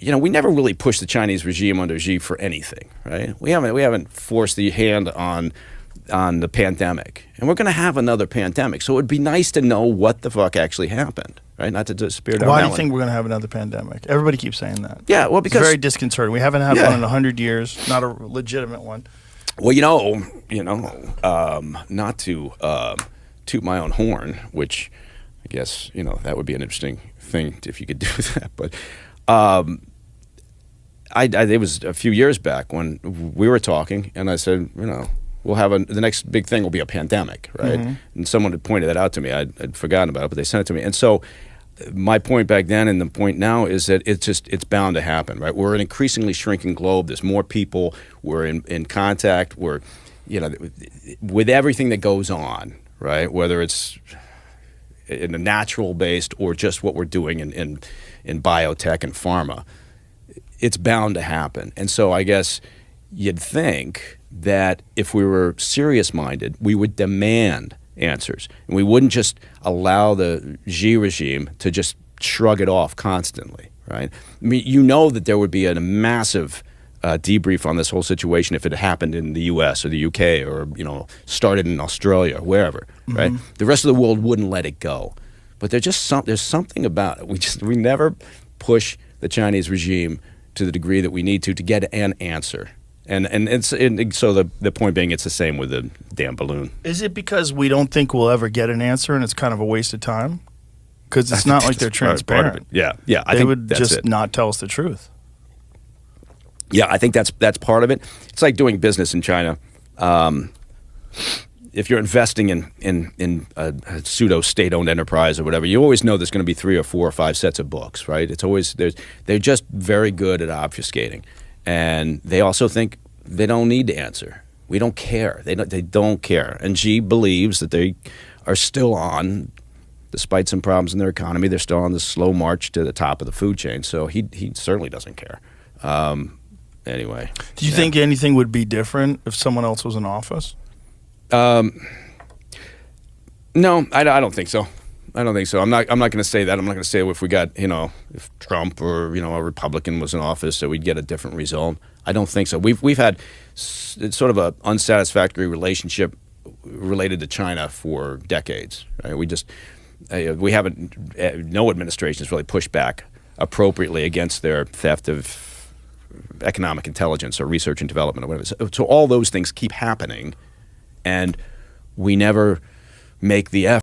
we never really pushed the Chinese regime under Xi for anything, right? We haven't forced the hand on the pandemic, and we're going to have another pandemic. So it would be nice to know what the fuck actually happened, right? Not to disappear down. Why do you think we're going to have another pandemic? Everybody keeps saying that. Yeah, well, because it's very disconcerting. We haven't had one in 100 years, not a legitimate one. Well, not to toot my own horn, which I guess that would be an interesting thing if you could do that, but. It was a few years back when we were talking, and I said, we'll have the next big thing will be a pandemic, right? Mm-hmm. And someone had pointed that out to me. I'd forgotten about it, but they sent it to me. And so my point back then and the point now is that it's bound to happen, right? We're an increasingly shrinking globe. There's more people. We're in contact. We're, with everything that goes on, right? Whether it's in a natural based or just what we're doing in biotech and pharma. It's bound to happen. And so I guess you'd think that if we were serious-minded, we would demand answers. And we wouldn't just allow the Xi regime to just shrug it off constantly, right? I mean, that there would be a massive debrief on this whole situation if it happened in the U.S. or the U.K. or, started in Australia or wherever, right? The rest of the world wouldn't let it go. But there's something about it. We never push the Chinese regime to the degree that we need to get an answer. And so the point being, it's the same with the damn balloon. Is it because we don't think we'll ever get an answer and it's kind of a waste of time? Because it's not like they're transparent. Yeah. They would just not tell us the truth. Yeah, I think that's part of it. It's like doing business in China. If you're investing in a pseudo state-owned enterprise or whatever, you always know there's going to be 3 or 4 or 5 sets of books, right? It's always they're just very good at obfuscating, and they also think they don't need to answer. We don't care. They don't care. And Xi believes that they are still on, despite some problems in their economy, they're still on the slow march to the top of the food chain. So he certainly doesn't care. Anyway, do you think anything would be different if someone else was in office? No, I don't think so. I don't think so. I'm not going to say that. I'm not going to say if we got, if Trump or, a Republican was in office, that we'd get a different result. I don't think so. We've had sort of a unsatisfactory relationship related to China for decades. Right? We haven't, no administration has really pushed back appropriately against their theft of economic intelligence or research and development or whatever. So all those things keep happening, and we never make the effort